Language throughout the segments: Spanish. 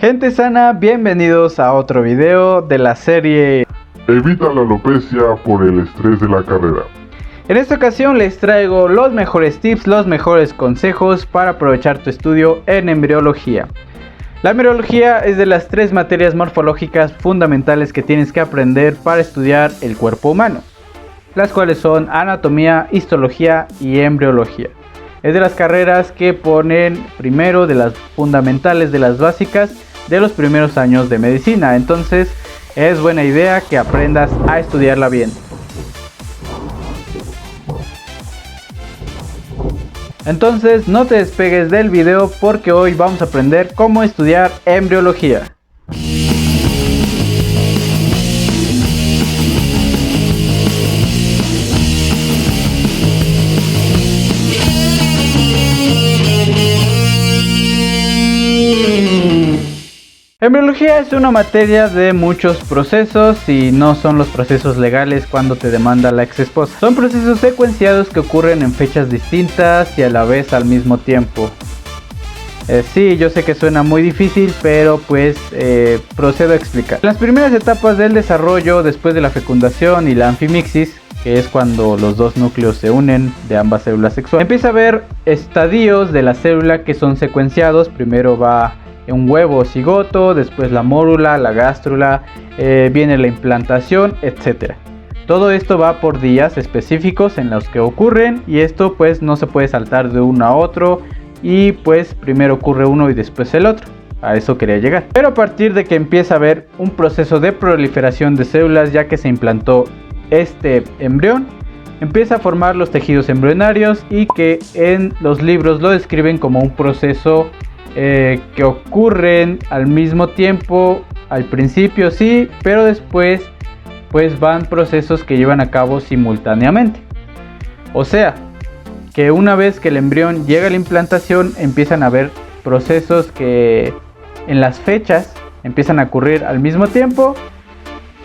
Gente sana, bienvenidos a otro video de la serie Evita la alopecia por el estrés de la carrera. En esta ocasión les traigo los mejores tips, los mejores consejos para aprovechar tu estudio en embriología. La embriología es de las 3 materias morfológicas fundamentales que tienes que aprender para estudiar el cuerpo humano, las cuales son anatomía, histología y embriología. Es de las carreras que ponen primero de las fundamentales, de las básicas de los primeros años de medicina. Entonces es buena idea que aprendas a estudiarla bien. Entonces no te despegues del video porque hoy vamos a aprender cómo estudiar embriología. Embriología es una materia de muchos procesos y no son los procesos legales cuando te demanda la ex esposa. Son procesos secuenciados que ocurren en fechas distintas y a la vez al mismo tiempo. Sí, yo sé que suena muy difícil, pero pues procedo a explicar. Las primeras etapas del desarrollo después de la fecundación y la anfimixis, que es cuando los dos núcleos se unen de ambas células sexuales, empieza a haber estadios de la célula que son secuenciados. Primero va un huevo o cigoto, después la mórula, la gástrula, viene la implantación, etc. Todo esto va por días específicos en los que ocurren y esto pues no se puede saltar de uno a otro y pues primero ocurre uno y después el otro. A eso quería llegar. Pero a partir de que empieza a haber un proceso de proliferación de células ya que se implantó este embrión, empieza a formar los tejidos embrionarios y que en los libros lo describen como un proceso que ocurren al mismo tiempo. Al principio sí, pero después pues van procesos que llevan a cabo simultáneamente. O sea, que una vez que el embrión llega a la implantación empiezan a haber procesos que en las fechas empiezan a ocurrir al mismo tiempo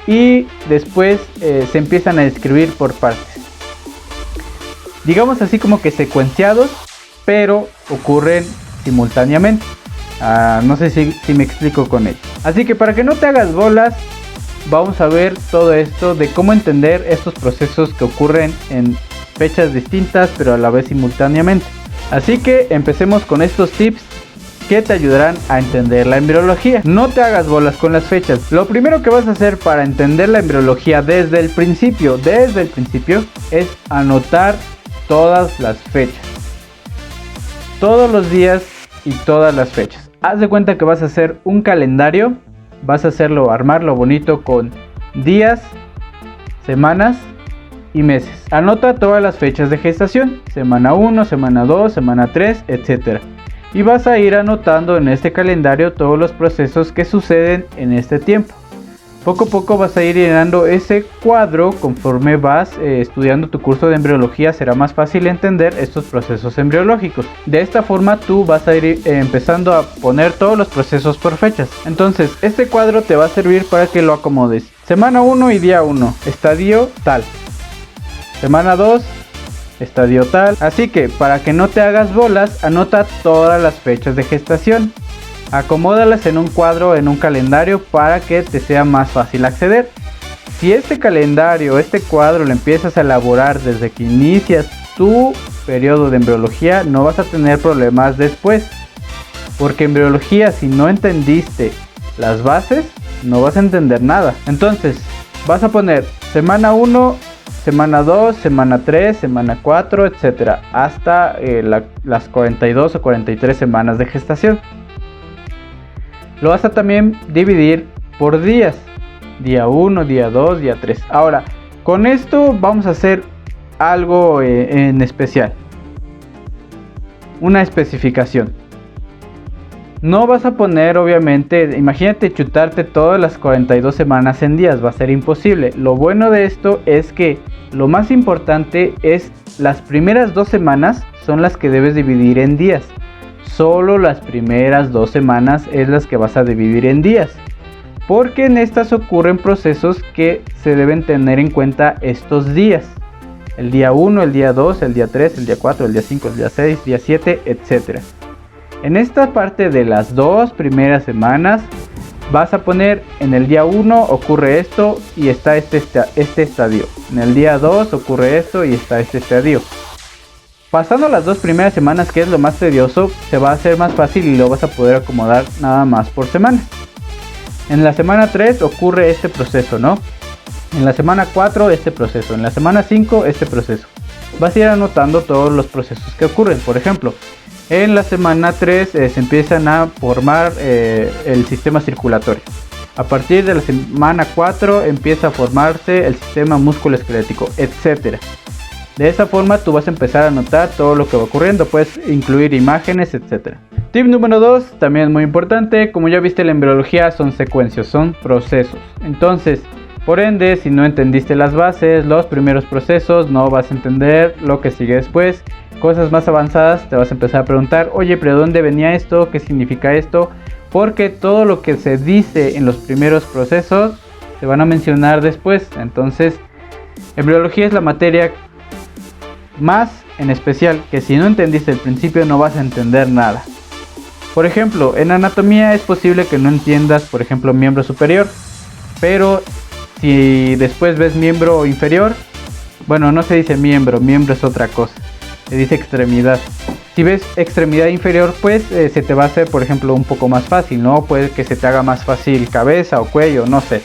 y después se empiezan a describir por partes. Digamos así como que secuenciados, pero ocurren simultáneamente. No sé si me explico con ello. Así que para que no te hagas bolas, vamos a ver todo esto de cómo entender estos procesos que ocurren en fechas distintas pero a la vez simultáneamente. Así que empecemos con estos tips que te ayudarán a entender la embriología. No te hagas bolas con las fechas. Lo primero que vas a hacer para entender la embriología desde el principio es anotar todas las fechas, todos los días y todas las fechas. Haz de cuenta que vas a hacer un calendario, vas a armarlo bonito con días, semanas y meses. Anota todas las fechas de gestación, semana 1, semana 2, semana 3, etc. Y vas a ir anotando en este calendario todos los procesos que suceden en este tiempo. Poco a poco vas a ir llenando ese cuadro conforme vas estudiando tu curso de embriología. Será más fácil entender estos procesos embriológicos. De esta forma tú vas a ir empezando a poner todos los procesos por fechas. Entonces este cuadro te va a servir para que lo acomodes. Semana 1 y día 1, estadio tal. Semana 2, estadio tal. Así que para que no te hagas bolas, anota todas las fechas de gestación. Acomódalas en un cuadro, en un calendario para que te sea más fácil acceder. Si este calendario, este cuadro lo empiezas a elaborar desde que inicias tu periodo de embriología, no vas a tener problemas después. Porque en embriología, si no entendiste las bases, no vas a entender nada. Entonces vas a poner semana 1, semana 2, semana 3, semana 4, etc. hasta las 42 o 43 semanas de gestación. Lo vas a también dividir por días. Día 1, día 2, día 3. Ahora, con esto vamos a hacer algo en especial. Una especificación. No vas a poner, obviamente, imagínate chutarte todas las 42 semanas en días. Va a ser imposible. Lo bueno de esto es que lo más importante es las primeras 2 semanas son las que debes dividir en días. Solo las primeras 2 semanas es las que vas a dividir en días, porque en estas ocurren procesos que se deben tener en cuenta estos días. El día 1, el día 2, el día 3, el día 4, el día 5, el día 6, día 7, etc. En esta parte de las 2 primeras semanas vas a poner en el día 1 ocurre esto y está este estadio. En el día 2 ocurre esto y está este estadio. Pasando las 2 primeras semanas, que es lo más tedioso, se va a hacer más fácil y lo vas a poder acomodar nada más por semana. En la semana 3 ocurre este proceso, ¿no? En la semana 4 este proceso. En la semana 5 este proceso. Vas a ir anotando todos los procesos que ocurren. Por ejemplo, en la semana 3 se empiezan a formar el sistema circulatorio. A partir de la semana 4 empieza a formarse el sistema musculoesquelético, etc. De esa forma tú vas a empezar a notar todo lo que va ocurriendo, puedes incluir imágenes, etc. Tip número 2, también muy importante, como ya viste, la embriología son secuencias, son procesos. Entonces, por ende, si no entendiste las bases, los primeros procesos, no vas a entender lo que sigue después. Cosas más avanzadas te vas a empezar a preguntar, oye, pero ¿de dónde venía esto? ¿Qué significa esto? Porque todo lo que se dice en los primeros procesos se van a mencionar después. Entonces, embriología es la materia más en especial que si no entendiste el principio no vas a entender nada. Por ejemplo, en anatomía es posible que no entiendas, por ejemplo, miembro superior, pero si después ves miembro inferior, bueno, no se dice miembro, miembro es otra cosa, se dice extremidad. Si ves extremidad inferior, pues se te va a hacer, por ejemplo, un poco más fácil, ¿no? Puede que se te haga más fácil cabeza o cuello, no sé.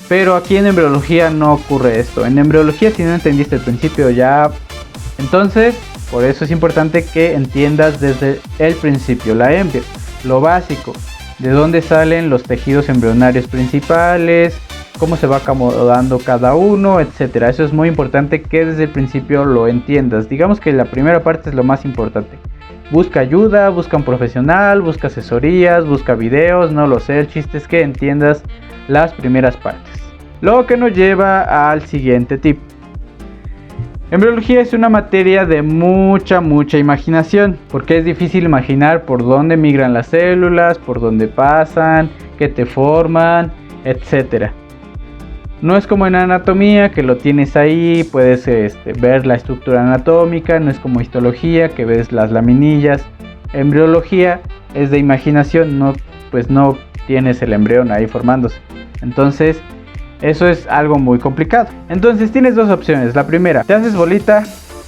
Pero aquí en embriología no ocurre esto. En embriología, si no entendiste el principio ya... Entonces, por eso es importante que entiendas desde el principio, la embrio, lo básico, de dónde salen los tejidos embrionarios principales, cómo se va acomodando cada uno, etcétera. Eso es muy importante que desde el principio lo entiendas. Digamos que la primera parte es lo más importante. Busca ayuda, busca un profesional, busca asesorías, busca videos, no lo sé. El chiste es que entiendas las primeras partes. Lo que nos lleva al siguiente tip. Embriología es una materia de mucha imaginación, porque es difícil imaginar por dónde migran las células, por dónde pasan, qué te forman, etcétera. No es como en anatomía, que lo tienes ahí, puedes ver la estructura anatómica, no es como histología, que ves las laminillas. Embriología es de imaginación, no tienes el embrión ahí formándose. Entonces, eso es algo muy complicado. Entonces tienes dos opciones. La primera, te haces bolita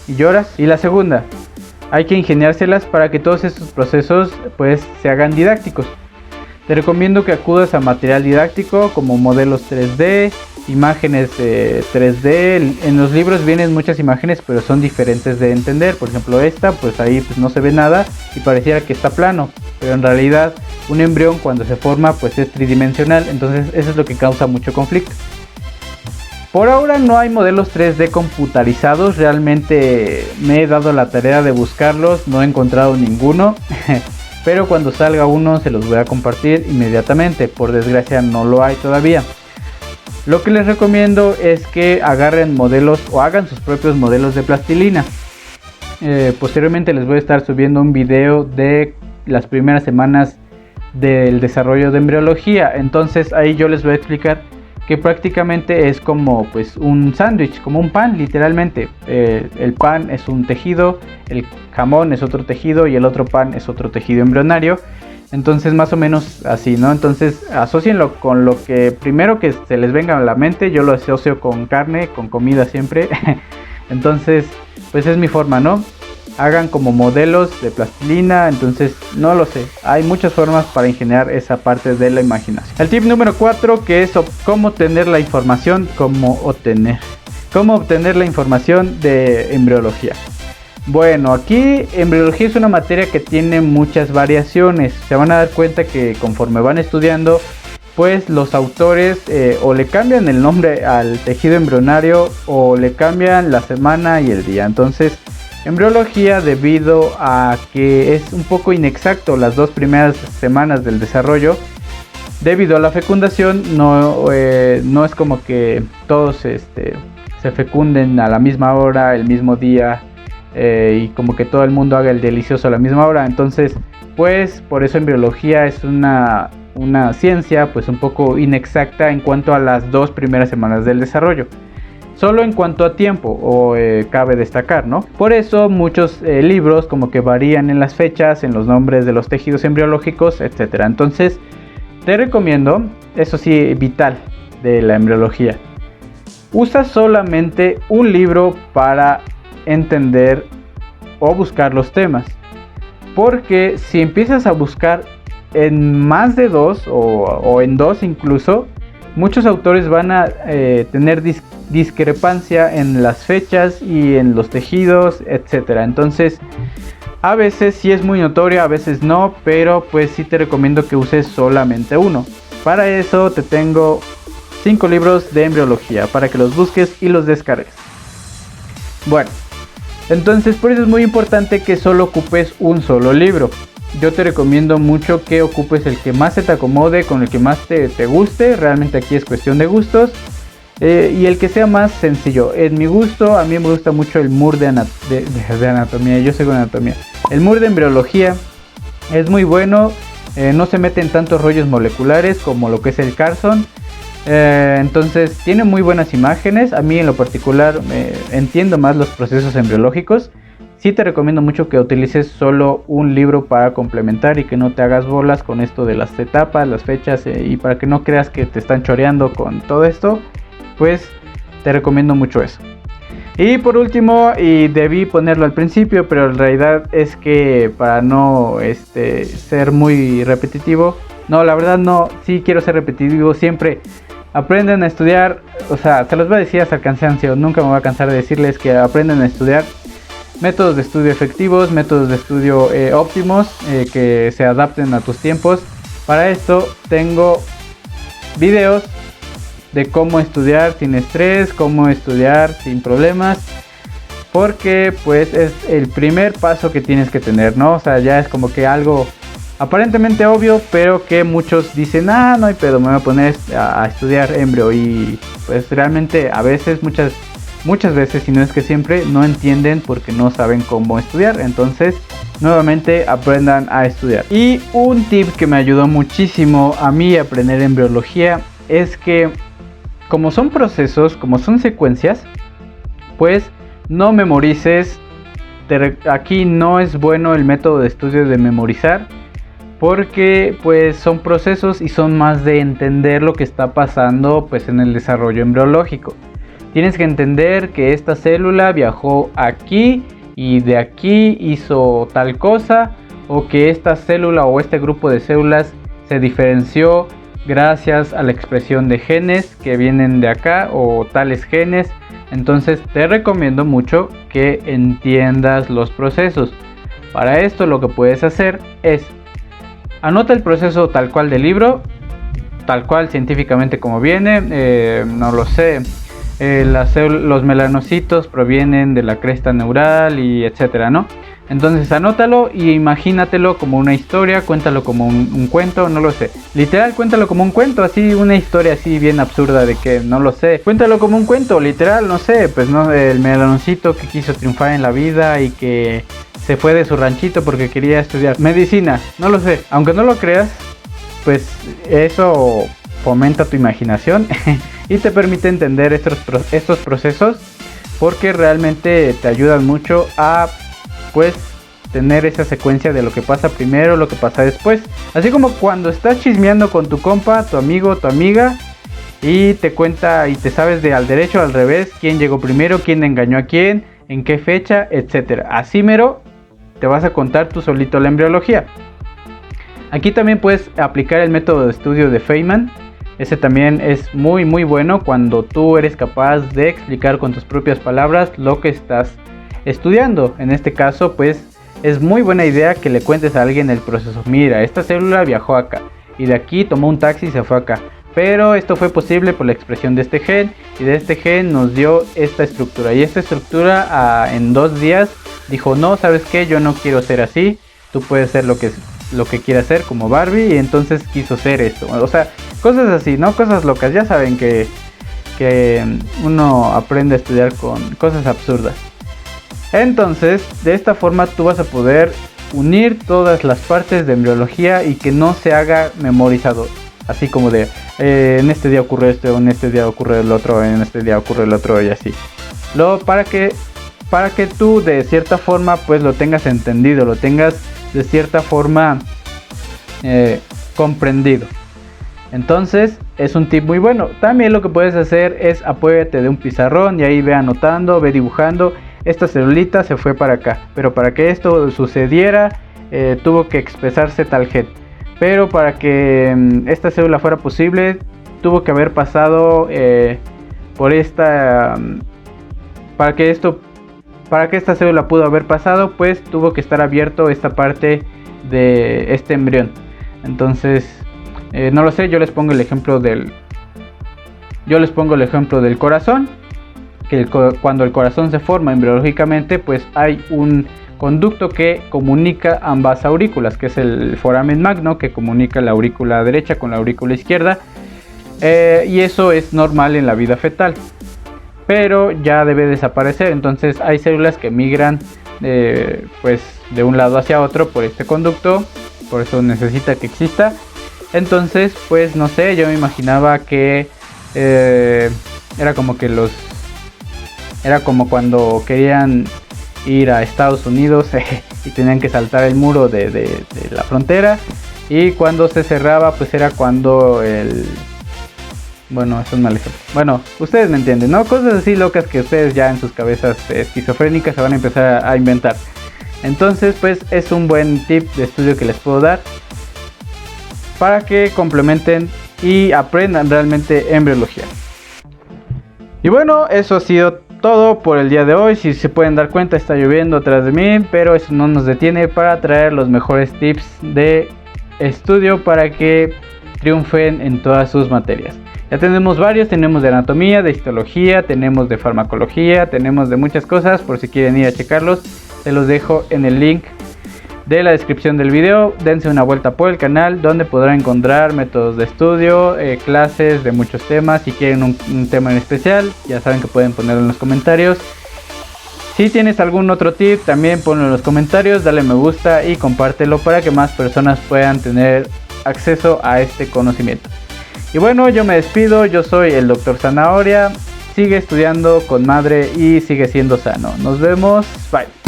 y lloras. Y la segunda, hay que ingeniárselas para que todos estos procesos pues se hagan didácticos. Te recomiendo que acudas a material didáctico como modelos 3D, imágenes 3D. En los libros vienen muchas imágenes, pero son diferentes de entender. Por ejemplo, esta, pues ahí pues no se ve nada y pareciera que está plano, pero en realidad un embrión cuando se forma pues es tridimensional. Entonces eso es lo que causa mucho conflicto. Por ahora no hay modelos 3D computarizados. Realmente me he dado la tarea de buscarlos, no he encontrado ninguno. Pero cuando salga uno se los voy a compartir inmediatamente. Por desgracia no lo hay todavía. Lo que les recomiendo es que agarren modelos o hagan sus propios modelos de plastilina. Posteriormente les voy a estar subiendo un video de las primeras semanas del desarrollo de embriología. Entonces ahí yo les voy a explicar que prácticamente es como pues un sándwich, como un pan literalmente. El pan es un tejido, el jamón es otro tejido y el otro pan es otro tejido embrionario. Entonces más o menos así, ¿no? Entonces asócienlo con lo que primero que se les venga a la mente. Yo lo asocio con carne, con comida siempre. Entonces pues es mi forma, ¿no? Hagan como modelos de plastilina. Entonces no lo sé, hay muchas formas para ingeniar esa parte de la imaginación. El tip número 4, que es cómo obtener la información. Cómo obtener la información de embriología. Bueno, aquí embriología es una materia que tiene muchas variaciones. Se van a dar cuenta que conforme van estudiando, pues los autores o le cambian el nombre al tejido embrionario o le cambian la semana y el día. Entonces, embriología, debido a que es un poco inexacto las 2 primeras semanas del desarrollo, debido a la fecundación, no es como que todos se fecunden a la misma hora, el mismo día. Y como que todo el mundo haga el delicioso a la misma hora. Entonces pues por eso embriología es una ciencia pues un poco inexacta en cuanto a las 2 primeras semanas del desarrollo. solo en cuanto a tiempo, o cabe destacar, ¿no? Por eso muchos libros como que varían en las fechas, en los nombres de los tejidos embriológicos, etc. Entonces te recomiendo, eso sí, vital de la embriología, usa solamente un libro para entender o buscar los temas, porque si empiezas a buscar en más de dos o en dos incluso, muchos autores van a tener discrepancia en las fechas y en los tejidos, etcétera. Entonces a veces sí es muy notorio, a veces no, pero pues sí te recomiendo que uses solamente uno. Para eso te tengo 5 libros de embriología para que los busques y los descargues. Bueno, entonces por eso es muy importante que solo ocupes un solo libro. Yo te recomiendo mucho que ocupes el que más se te acomode, con el que más te guste. Realmente aquí es cuestión de gustos. Y el que sea más sencillo. En mi gusto, a mí me gusta mucho el Moore de anatomía. Yo sé con anatomía. El Moore de embriología es muy bueno. No se mete en tantos rollos moleculares como lo que es el Carson. Entonces tiene muy buenas imágenes. A mí en lo particular entiendo más los procesos embriológicos. Sí te recomiendo mucho que utilices solo un libro para complementar y que no te hagas bolas con esto de las etapas, las fechas, y para que no creas que te están choreando con todo esto, pues te recomiendo mucho eso. Y por último, y debí ponerlo al principio, pero en realidad es que para no ser muy repetitivo, no, la verdad no, sí quiero ser repetitivo siempre. Aprendan a estudiar, o sea, se los voy a decir hasta el cansancio, nunca me voy a cansar de decirles que aprendan a estudiar. Métodos de estudio efectivos, métodos de estudio óptimos, que se adapten a tus tiempos. Para esto tengo videos de cómo estudiar sin estrés, cómo estudiar sin problemas, porque pues es el primer paso que tienes que tener, ¿no? O sea, ya es como que algo aparentemente obvio, pero que muchos dicen, no hay pedo, me voy a poner a estudiar embrio, y pues realmente a veces, muchas veces, si no es que siempre, no entienden porque no saben cómo estudiar. Entonces nuevamente aprendan a estudiar. Y un tip que me ayudó muchísimo a mí a aprender embriología es que como son procesos, como son secuencias, pues no memorices. Aquí no es bueno el método de estudio de memorizar, porque pues son procesos y son más de entender lo que está pasando pues en el desarrollo embriológico. Tienes que entender que esta célula viajó aquí y de aquí hizo tal cosa, o que esta célula o este grupo de células se diferenció gracias a la expresión de genes que vienen de acá, o tales genes. Entonces te recomiendo mucho que entiendas los procesos. Para esto lo que puedes hacer es anota el proceso tal cual del libro, tal cual científicamente como viene, no lo sé. Los melanocitos provienen de la cresta neural y etcétera, ¿no? Entonces anótalo y imagínatelo como una historia, cuéntalo como un cuento, no lo sé. Literal, cuéntalo como un cuento, así una historia así bien absurda de que no lo sé. Cuéntalo como un cuento, literal, no sé, pues no, el melanocito que quiso triunfar en la vida y que se fue de su ranchito porque quería estudiar medicina, no lo sé. Aunque no lo creas, pues eso fomenta tu imaginación y te permite entender estos procesos, porque realmente te ayudan mucho a pues tener esa secuencia de lo que pasa primero, lo que pasa después. Así como cuando estás chismeando con tu compa, tu amigo, tu amiga, y te cuenta y te sabes de al derecho al revés quién llegó primero, quién engañó a quién, en qué fecha, etcétera. Así mero te vas a contar tú solito la embriología. Aquí también puedes aplicar el método de estudio de Feynman. Ese también es muy bueno cuando tú eres capaz de explicar con tus propias palabras lo que estás estudiando. En este caso pues es muy buena idea que le cuentes a alguien el proceso. Mira, esta célula viajó acá y de aquí tomó un taxi y se fue acá, pero esto fue posible por la expresión de este gen, y de este gen nos dio esta estructura, y esta estructura en 2 días dijo, no, ¿sabes qué? Yo no quiero ser así, tú puedes ser lo que quieras ser como Barbie, y entonces quiso ser esto. O sea, cosas así, ¿no? Cosas locas. Ya saben que uno aprende a estudiar con cosas absurdas. Entonces, de esta forma tú vas a poder unir todas las partes de embriología y que no se haga memorizado. así como de en este día ocurre esto, en este día ocurre el otro, en este día ocurre el otro y así. Para que tú de cierta forma pues lo tengas entendido, lo tengas de cierta forma comprendido. Entonces es un tip muy bueno. También lo que puedes hacer es apóyate de un pizarrón y ahí ve anotando, ve dibujando. Esta celulita se fue para acá, pero para que esto sucediera tuvo que expresarse tal gen. Pero para que esta célula fuera posible tuvo que haber pasado por esta... para que esta célula pudo haber pasado, pues tuvo que estar abierto esta parte de este embrión. Entonces no lo sé, yo les pongo el ejemplo del corazón, que cuando el corazón se forma embriológicamente, pues hay un conducto que comunica ambas aurículas, que es el foramen magno, que comunica la aurícula derecha con la aurícula izquierda, y eso es normal en la vida fetal, pero ya debe desaparecer. Entonces hay células que migran pues de un lado hacia otro por este conducto, por eso necesita que exista. Entonces pues no sé, yo me imaginaba que era como cuando querían ir a Estados Unidos y tenían que saltar el muro de la frontera, y cuando se cerraba pues era cuando bueno, es un mal ejemplo. Bueno, ustedes me entienden, ¿no? Cosas así locas que ustedes ya en sus cabezas esquizofrénicas se van a empezar a inventar. Entonces pues es un buen tip de estudio que les puedo dar para que complementen y aprendan realmente embriología. Y bueno, eso ha sido todo por el día de hoy. Si se pueden dar cuenta, está lloviendo atrás de mí, pero eso no nos detiene para traer los mejores tips de estudio para que triunfen en todas sus materias. Ya tenemos varios, tenemos de anatomía, de histología, tenemos de farmacología, tenemos de muchas cosas. Por si quieren ir a checarlos, se los dejo en el link de la descripción del video. Dense una vuelta por el canal, donde podrán encontrar métodos de estudio, clases de muchos temas. Si quieren un tema en especial, ya saben que pueden ponerlo en los comentarios. Si tienes algún otro tip, también ponlo en los comentarios, dale me gusta y compártelo para que más personas puedan tener acceso a este conocimiento. Y bueno, yo me despido, yo soy el Dr. Zanahoria. Sigue estudiando con madre y sigue siendo sano. Nos vemos, bye.